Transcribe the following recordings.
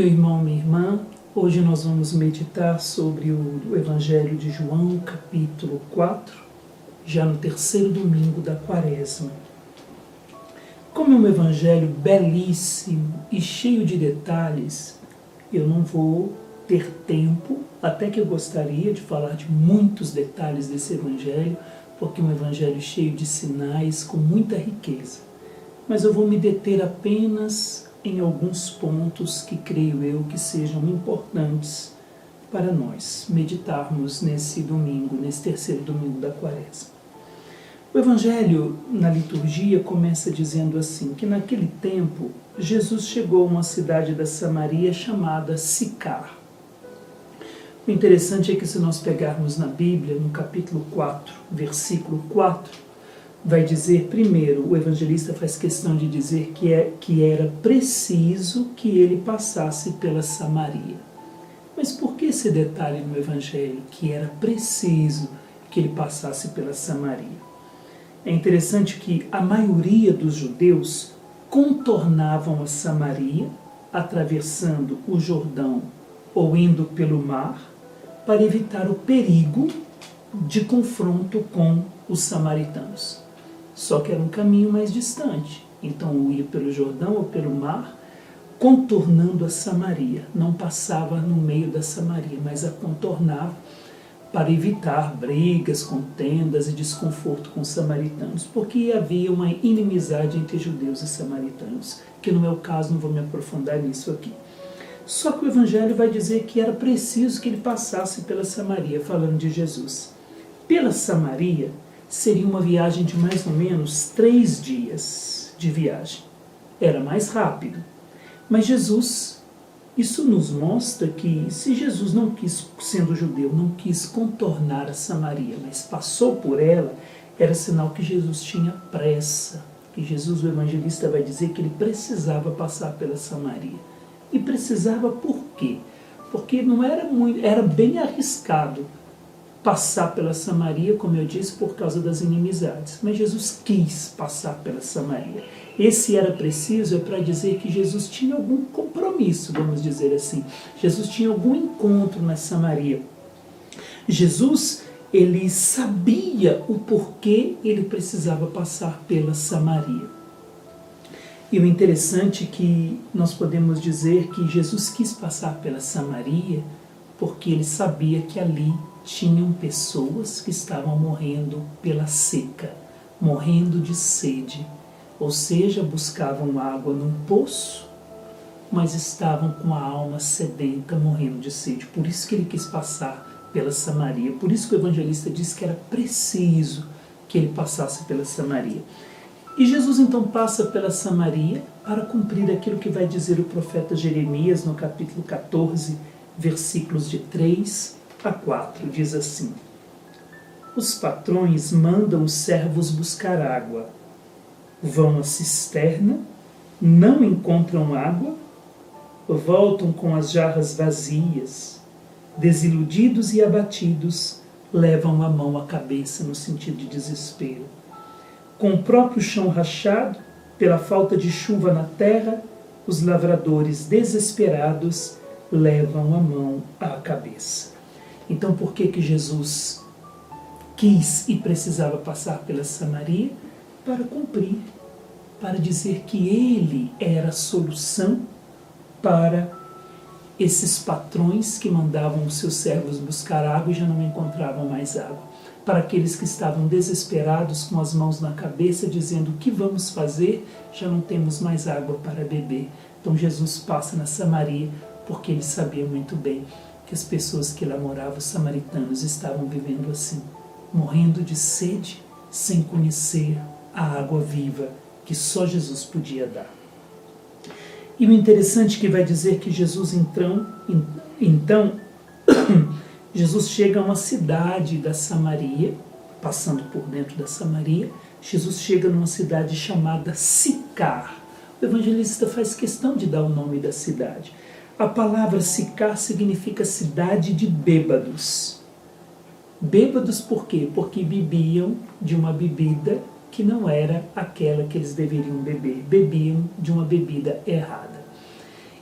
meu irmão, minha irmã, hoje nós vamos meditar sobre o Evangelho de João, capítulo 4, já no terceiro domingo da Quaresma. Como é um evangelho belíssimo e cheio de detalhes, eu não vou ter tempo, até que eu gostaria de falar de muitos detalhes desse evangelho, porque é um evangelho cheio de sinais, com muita riqueza. Mas eu vou me deter apenas em alguns pontos que creio eu que sejam importantes para nós meditarmos nesse domingo, nesse terceiro domingo da Quaresma. O Evangelho, na liturgia, começa dizendo assim, que naquele tempo, Jesus chegou a uma cidade da Samaria chamada Sicar. O interessante é que se nós pegarmos na Bíblia, no capítulo 4, versículo 4, vai dizer primeiro, o evangelista faz questão de dizer que era preciso que ele passasse pela Samaria. Mas por que esse detalhe no Evangelho, que era preciso que ele passasse pela Samaria? É interessante que a maioria dos judeus contornavam a Samaria, atravessando o Jordão ou indo pelo mar, para evitar o perigo de confronto com os samaritanos. Só que era um caminho mais distante, então ia pelo Jordão ou pelo mar, contornando a Samaria. Não passava no meio da Samaria, mas a contornava para evitar brigas, contendas e desconforto com os samaritanos, porque havia uma inimizade entre judeus e samaritanos, que no meu caso não vou me aprofundar nisso aqui. Só que o Evangelho vai dizer que era preciso que ele passasse pela Samaria, falando de Jesus. Pela Samaria seria uma viagem de mais ou menos 3 dias de viagem. Era mais rápido. Mas Jesus, isso nos mostra que se Jesus não quis, sendo judeu, não quis contornar a Samaria, mas passou por ela, era sinal que Jesus tinha pressa. Que Jesus, o evangelista, vai dizer que ele precisava passar pela Samaria. E precisava por quê? Porque não era muito, era bem arriscado passar pela Samaria, como eu disse, por causa das inimizades. Mas Jesus quis passar pela Samaria. Esse era preciso é para dizer que Jesus tinha algum compromisso, vamos dizer assim. Jesus tinha algum encontro na Samaria. Jesus, ele sabia o porquê ele precisava passar pela Samaria. E o interessante é que nós podemos dizer que Jesus quis passar pela Samaria porque ele sabia que ali tinham pessoas que estavam morrendo pela seca, morrendo de sede, ou seja, buscavam água num poço, mas estavam com a alma sedenta, morrendo de sede. Por isso que ele quis passar pela Samaria, por isso que o evangelista diz que era preciso que ele passasse pela Samaria. E Jesus então passa pela Samaria para cumprir aquilo que vai dizer o profeta Jeremias no capítulo 14, versículos de 3 a 4, diz assim: os patrões mandam os servos buscar água. Vão à cisterna, não encontram água, voltam com as jarras vazias. Desiludidos e abatidos, levam a mão à cabeça no sentido de desespero. Com o próprio chão rachado, pela falta de chuva na terra, os lavradores desesperados levam a mão à cabeça. Então, por que Jesus quis e precisava passar pela Samaria? Para cumprir, para dizer que ele era a solução para esses patrões que mandavam os seus servos buscar água e já não encontravam mais água. Para aqueles que estavam desesperados, com as mãos na cabeça, dizendo: o que vamos fazer? Já não temos mais água para beber. Então Jesus passa na Samaria, porque ele sabia muito bem que as pessoas que lá moravam, os samaritanos, estavam vivendo assim, morrendo de sede, sem conhecer a água viva que só Jesus podia dar. E o interessante é que vai dizer que Jesus então Jesus chega a uma cidade da Samaria, passando por dentro da Samaria. Jesus chega numa cidade chamada Sicar. O evangelista faz questão de dar o nome da cidade. A palavra Sicar significa cidade de bêbados. Bêbados por quê? Porque bebiam de uma bebida que não era aquela que eles deveriam beber. Bebiam de uma bebida errada.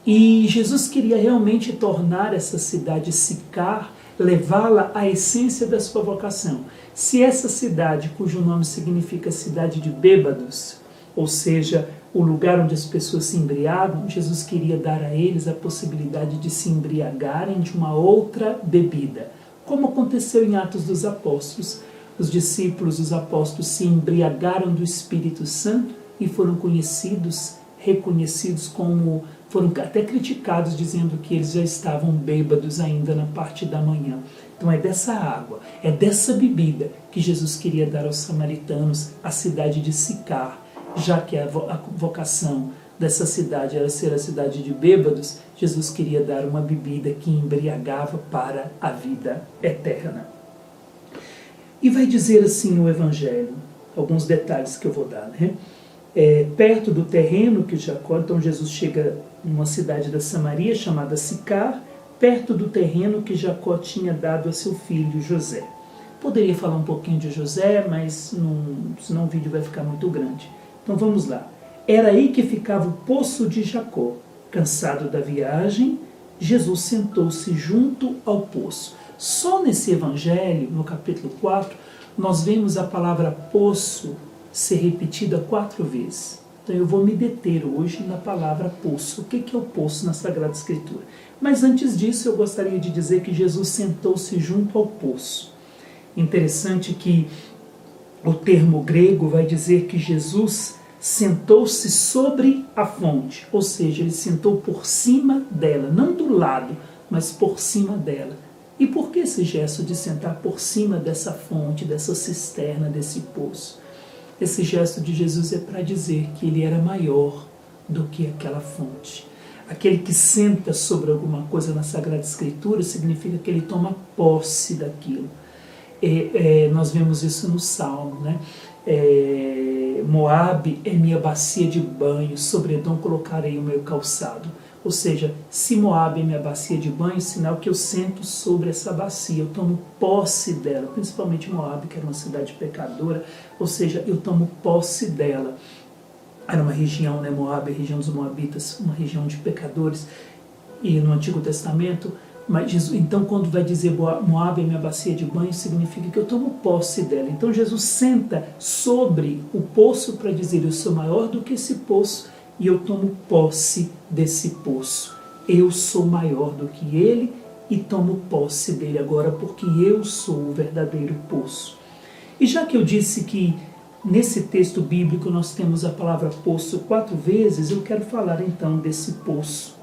E Jesus queria realmente tornar essa cidade Sicar, levá-la à essência da sua vocação. Se essa cidade, cujo nome significa cidade de bêbados, ou seja, o lugar onde as pessoas se embriagam, Jesus queria dar a eles a possibilidade de se embriagarem de uma outra bebida. Como aconteceu em Atos dos Apóstolos, os discípulos, os apóstolos, se embriagaram do Espírito Santo e foram reconhecidos como, foram até criticados, dizendo que eles já estavam bêbados ainda na parte da manhã. Então é dessa água, é dessa bebida que Jesus queria dar aos samaritanos, a cidade de Sicar, já que a vocação dessa cidade era ser a cidade de bêbados. Jesus queria dar uma bebida que embriagava para a vida eterna. E vai dizer assim no Evangelho, alguns detalhes que eu vou dar, né? Perto do terreno que Jacó, então Jesus chega numa cidade da Samaria chamada Sicar, perto do terreno que Jacó tinha dado a seu filho José. Poderia falar um pouquinho de José, mas senão o vídeo vai ficar muito grande. Então vamos lá. Era aí que ficava o poço de Jacó. Cansado da viagem, Jesus sentou-se junto ao poço. Só nesse evangelho, no capítulo 4, nós vemos a palavra poço ser repetida 4 vezes. Então eu vou me deter hoje na palavra poço. O que é o poço na Sagrada Escritura? Mas antes disso eu gostaria de dizer que Jesus sentou-se junto ao poço. Interessante que o termo grego vai dizer que Jesus sentou-se sobre a fonte, ou seja, ele sentou por cima dela, não do lado, mas por cima dela. E por que esse gesto de sentar por cima dessa fonte, dessa cisterna, desse poço? Esse gesto de Jesus é para dizer que ele era maior do que aquela fonte. Aquele que senta sobre alguma coisa na Sagrada Escritura significa que ele toma posse daquilo. Nós vemos isso no Salmo, né? Moabe é minha bacia de banho, sobre Edom colocarei o meu calçado. Ou seja, se Moabe é minha bacia de banho, sinal que eu sento sobre essa bacia, eu tomo posse dela, principalmente Moabe, que era uma cidade pecadora, ou seja, eu tomo posse dela. Era uma região, né, Moabe, a região dos Moabitas, uma região de pecadores, e no Antigo Testamento, mas Jesus, então quando vai dizer Moabe é minha bacia de banho, significa que eu tomo posse dela. Então Jesus senta sobre o poço para dizer, eu sou maior do que esse poço, e eu tomo posse desse poço. Eu sou maior do que ele e tomo posse dele agora, porque eu sou o verdadeiro poço. E já que eu disse que nesse texto bíblico nós temos a palavra poço 4 vezes, eu quero falar então desse poço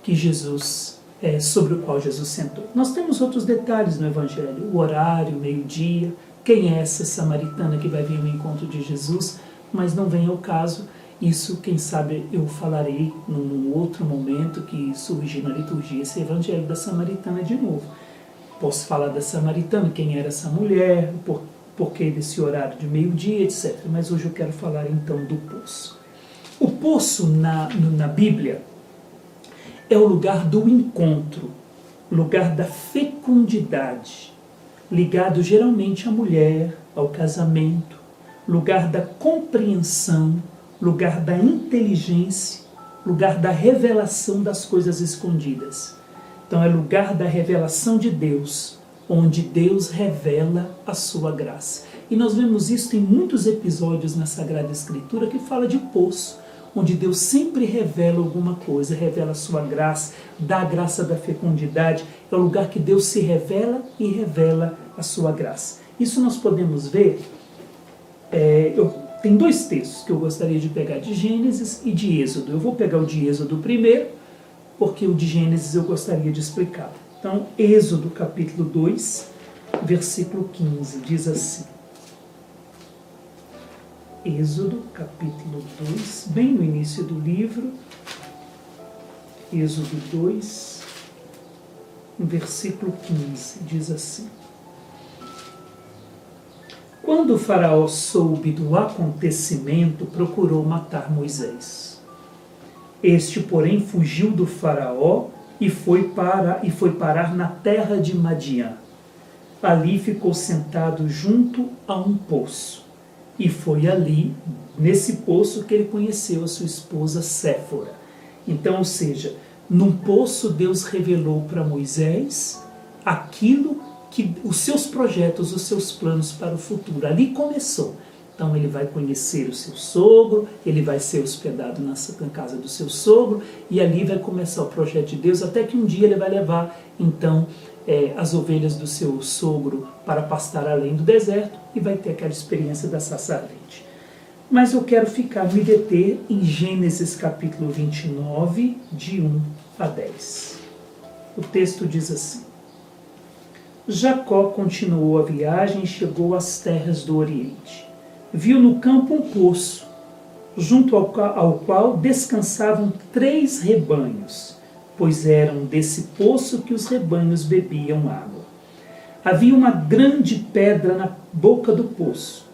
que Jesus, sobre o qual Jesus sentou. Nós temos outros detalhes no Evangelho, o horário, o meio-dia, quem é essa samaritana que vai vir ao encontro de Jesus, mas não vem ao caso. Isso, quem sabe, eu falarei num outro momento que surgir na liturgia esse Evangelho da Samaritana de novo. Posso falar da Samaritana, quem era essa mulher, porquê desse horário de meio-dia, etc. Mas hoje eu quero falar então do poço. O poço na Bíblia é o lugar do encontro, lugar da fecundidade, ligado geralmente à mulher, ao casamento, lugar da compreensão, lugar da inteligência, lugar da revelação das coisas escondidas. Então é lugar da revelação de Deus, onde Deus revela a sua graça. E nós vemos isso em muitos episódios na Sagrada Escritura que fala de poço, onde Deus sempre revela alguma coisa, revela a sua graça, dá a graça da fecundidade, é o lugar que Deus se revela e revela a sua graça. Isso nós podemos ver, tem 2 textos que eu gostaria de pegar, de Gênesis e de Êxodo. Eu vou pegar o de Êxodo primeiro, porque o de Gênesis eu gostaria de explicar. Então, Êxodo capítulo 2, versículo 15, diz assim. Êxodo capítulo 2, bem no início do livro, Êxodo 2, versículo 15, diz assim. Quando o faraó soube do acontecimento, procurou matar Moisés. Este, porém, fugiu do faraó e foi parar na terra de Madiã. Ali ficou sentado junto a um poço. E foi ali, nesse poço, que ele conheceu a sua esposa Séfora. Então, ou seja, Num poço, Deus revelou para Moisés aquilo que os seus projetos, os seus planos para o futuro. Ali começou. Então ele vai conhecer o seu sogro, ele vai ser hospedado na casa do seu sogro, e ali vai começar o projeto de Deus, até que um dia ele vai levar, então, as ovelhas do seu sogro para pastar além do deserto, e vai ter aquela experiência da sarça ardente. Mas eu quero me deter em Gênesis capítulo 29, de 1 a 10. O texto diz assim: Jacó continuou a viagem e chegou às terras do Oriente. Viu no campo um poço, junto ao qual descansavam 3 rebanhos, pois eram desse poço que os rebanhos bebiam água. Havia uma grande pedra na boca do poço.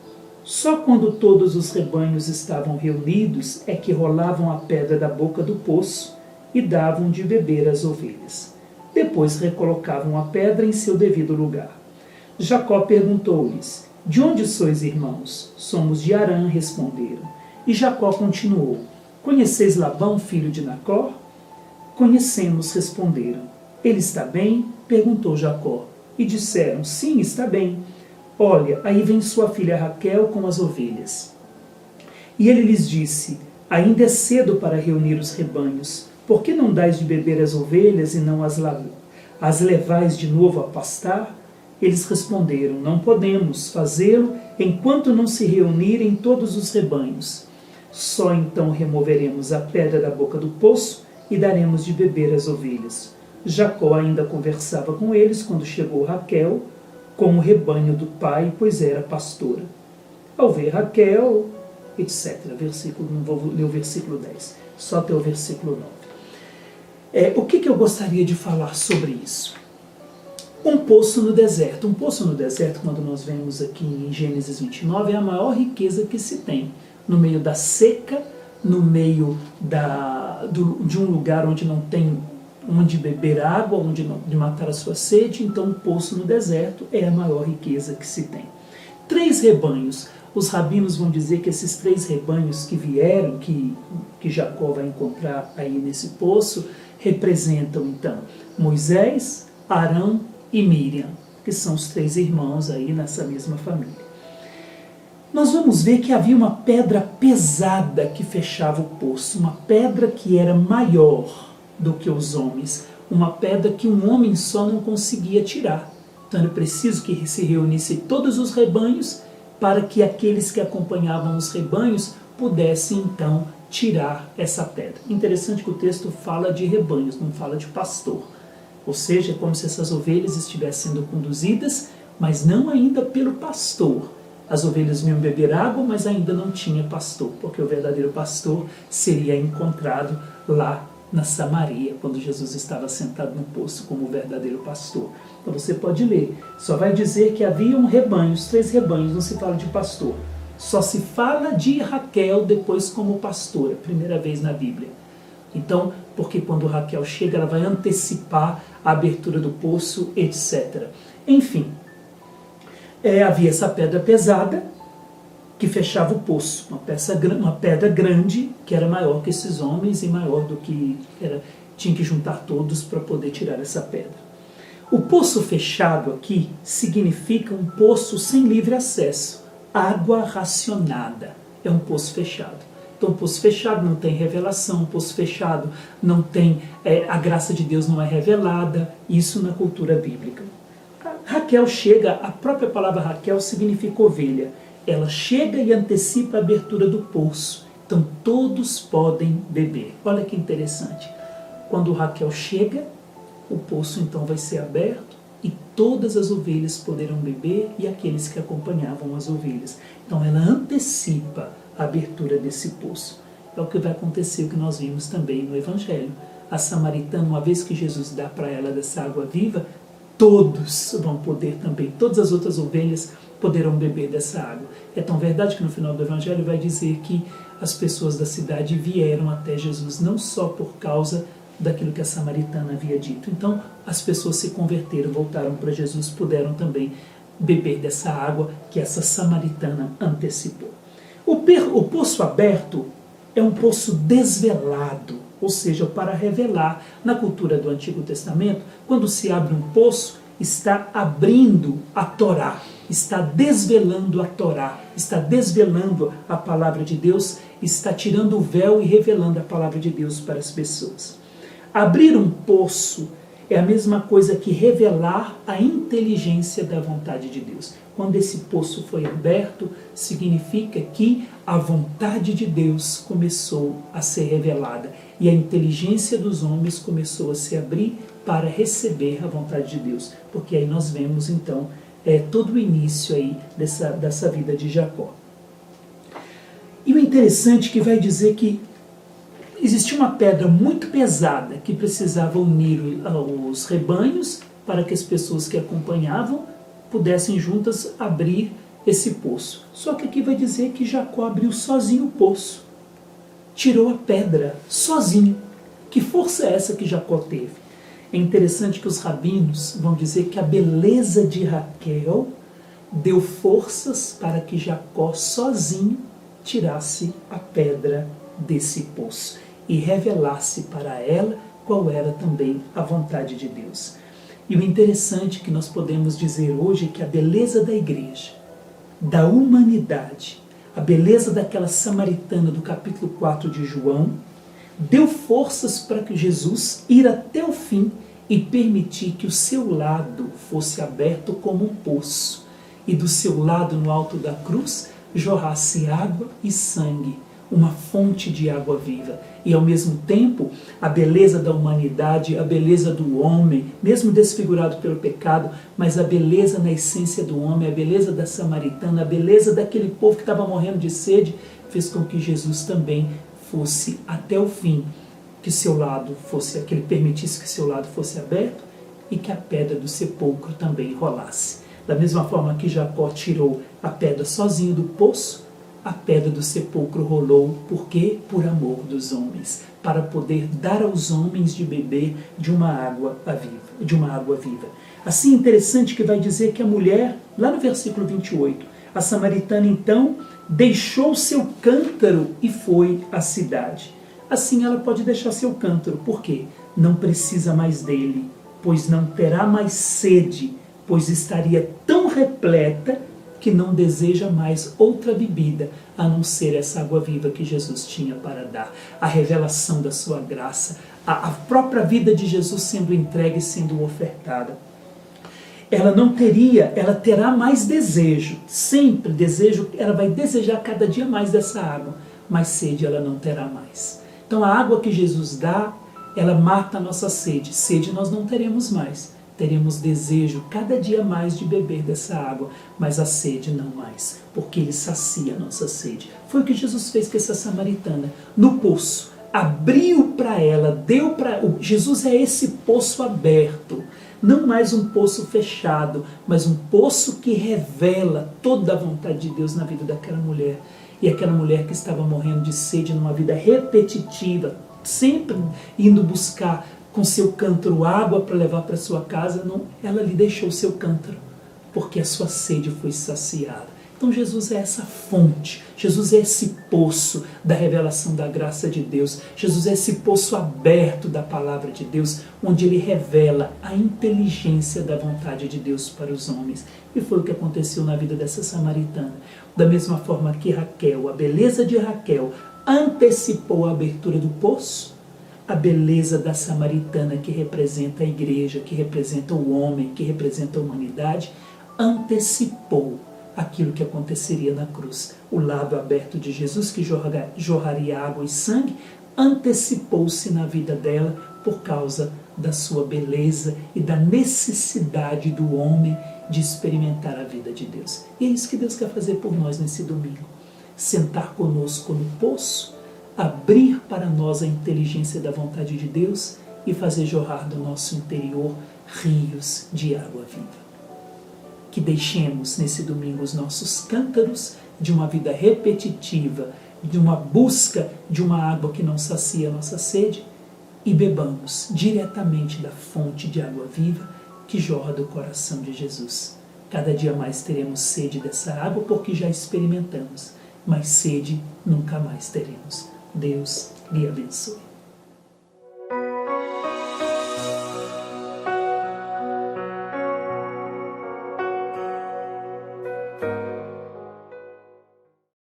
Só quando todos os rebanhos estavam reunidos é que rolavam a pedra da boca do poço e davam de beber às ovelhas. Depois recolocavam a pedra em seu devido lugar. Jacó perguntou-lhes: De onde sois, irmãos? Somos de Harã, responderam. E Jacó continuou: Conheceis Labão, filho de Nacor? Conhecemos, responderam. Ele está bem? Perguntou Jacó. E disseram: Sim, está bem. Olha, aí vem sua filha Raquel com as ovelhas. E ele lhes disse: Ainda é cedo para reunir os rebanhos. Por que não dais de beber às ovelhas e não as levais de novo a pastar? Eles responderam: Não podemos fazê-lo enquanto não se reunirem todos os rebanhos. Só então removeremos a pedra da boca do poço e daremos de beber às ovelhas. Jacó ainda conversava com eles quando chegou Raquel com o rebanho do pai, pois era pastora. Ao ver Raquel, etc. Não vou ler o versículo 10, só até o versículo 9. O que eu gostaria de falar sobre isso? Um poço no deserto. Um poço no deserto, quando nós vemos aqui em Gênesis 29, é a maior riqueza que se tem. No meio da seca, no meio de um lugar onde não tem onde beber água, onde matar a sua sede, então um poço no deserto é a maior riqueza que se tem. 3 rebanhos. Os rabinos vão dizer que esses 3 rebanhos que vieram, que Jacó vai encontrar aí nesse poço, representam então Moisés, Arão e Miriam, que são os 3 irmãos aí nessa mesma família. Nós vamos ver que havia uma pedra pesada que fechava o poço, uma pedra que era maior do que os homens, uma pedra que um homem só não conseguia tirar. Então era preciso que se reunissem todos os rebanhos para que aqueles que acompanhavam os rebanhos pudessem então tirar essa pedra. Interessante que o texto fala de rebanhos, não fala de pastor. Ou seja, é como se essas ovelhas estivessem sendo conduzidas, mas não ainda pelo pastor. As ovelhas vinham beber água, mas ainda não tinha pastor, porque o verdadeiro pastor seria encontrado lá na Samaria, quando Jesus estava sentado no poço como o verdadeiro pastor. Então você pode ler, só vai dizer que havia um rebanho, os 3 rebanhos, não se fala de pastor. Só se fala de Raquel depois como pastora, primeira vez na Bíblia. Então, porque quando Raquel chega, ela vai antecipar a abertura do poço, etc. Enfim, havia essa pedra pesada que fechava o poço, uma pedra grande que era maior que esses homens e maior do que tinha que juntar todos para poder tirar essa pedra. O poço fechado aqui significa um poço sem livre acesso, água racionada, é um poço fechado. Então, um poço fechado não tem revelação, um poço fechado não tem, a graça de Deus não é revelada, isso na cultura bíblica. Raquel chega, a própria palavra Raquel significa ovelha. Ela chega e antecipa a abertura do poço. Então todos podem beber. Olha que interessante. Quando Raquel chega, o poço então vai ser aberto e todas as ovelhas poderão beber e aqueles que acompanhavam as ovelhas. Então ela antecipa a abertura desse poço. É o que vai acontecer, o que nós vimos também no Evangelho. A samaritana, uma vez que Jesus dá para ela dessa água viva, todos vão poder também, todas as outras ovelhas poderão beber dessa água. É tão verdade que no final do Evangelho vai dizer que as pessoas da cidade vieram até Jesus, não só por causa daquilo que a samaritana havia dito. Então, as pessoas se converteram, voltaram para Jesus, puderam também beber dessa água que essa samaritana antecipou. O poço aberto é um poço desvelado, ou seja, para revelar. Na cultura do Antigo Testamento, quando se abre um poço, está abrindo a Torá, está desvelando a Torá, está desvelando a palavra de Deus, está tirando o véu e revelando a palavra de Deus para as pessoas. Abrir um poço é a mesma coisa que revelar a inteligência da vontade de Deus. Quando esse poço foi aberto, significa que a vontade de Deus começou a ser revelada e a inteligência dos homens começou a se abrir para receber a vontade de Deus. Porque aí nós vemos então todo o início aí dessa vida de Jacó. E o interessante é que vai dizer que existia uma pedra muito pesada que precisava unir os rebanhos para que as pessoas que acompanhavam pudessem juntas abrir esse poço. Só que aqui vai dizer que Jacó abriu sozinho o poço. Tirou a pedra sozinho. Que força é essa que Jacó teve? É interessante que os rabinos vão dizer que a beleza de Raquel deu forças para que Jacó sozinho tirasse a pedra desse poço e revelasse para ela qual era também a vontade de Deus. E o interessante que nós podemos dizer hoje é que a beleza da igreja, da humanidade, a beleza daquela samaritana do capítulo 4 de João, deu forças para que Jesus ir até o fim e permitir que o seu lado fosse aberto como um poço e do seu lado no alto da cruz jorrasse água e sangue, uma fonte de água viva. E ao mesmo tempo, a beleza da humanidade, a beleza do homem, mesmo desfigurado pelo pecado, mas a beleza na essência do homem, a beleza da samaritana, a beleza daquele povo que estava morrendo de sede, fez com que Jesus também fosse até o fim, que seu lado fosse, que ele permitisse que seu lado fosse aberto e que a pedra do sepulcro também rolasse. Da mesma forma que Jacó tirou a pedra sozinho do poço, a pedra do sepulcro rolou. Por quê? Por amor dos homens, para poder dar aos homens de beber de uma água viva. Assim, interessante que vai dizer que a mulher, lá no versículo 28, a samaritana então deixou seu cântaro e foi à cidade. Assim ela pode deixar seu cântaro. Por quê? Não precisa mais dele, pois não terá mais sede, pois estaria tão repleta que não deseja mais outra bebida, a não ser essa água viva que Jesus tinha para dar. A revelação da sua graça, a própria vida de Jesus sendo entregue e sendo ofertada. Ela terá mais desejo, sempre desejo, ela vai desejar cada dia mais dessa água, mas sede ela não terá mais. Então a água que Jesus dá, ela mata a nossa sede. Sede nós não teremos mais. Teremos desejo cada dia mais de beber dessa água, mas a sede não mais, porque ele sacia a nossa sede. Foi o que Jesus fez com essa samaritana, no poço, abriu para ela, deu para... Jesus é esse poço aberto, não mais um poço fechado, mas um poço que revela toda a vontade de Deus na vida daquela mulher. E aquela mulher que estava morrendo de sede numa vida repetitiva, sempre indo buscar com seu cântaro água para levar para sua casa, não, ela lhe deixou seu cântaro, porque a sua sede foi saciada. Então Jesus é essa fonte, Jesus é esse poço da revelação da graça de Deus, Jesus é esse poço aberto da palavra de Deus, onde ele revela a inteligência da vontade de Deus para os homens. E foi o que aconteceu na vida dessa samaritana. Da mesma forma que Raquel, a beleza de Raquel, antecipou a abertura do poço, a beleza da samaritana, que representa a igreja, que representa o homem, que representa a humanidade, antecipou aquilo que aconteceria na cruz. O lado aberto de Jesus, que jorraria água e sangue, antecipou-se na vida dela por causa da sua beleza e da necessidade do homem de experimentar a vida de Deus. E é isso que Deus quer fazer por nós nesse domingo. Sentar conosco no poço, abrir para nós a inteligência da vontade de Deus e fazer jorrar do nosso interior rios de água viva. Que deixemos nesse domingo os nossos cântaros de uma vida repetitiva, de uma busca de uma água que não sacia a nossa sede, e bebamos diretamente da fonte de água viva que jorra do coração de Jesus. Cada dia mais teremos sede dessa água porque já experimentamos, mas sede nunca mais teremos. Deus lhe abençoe.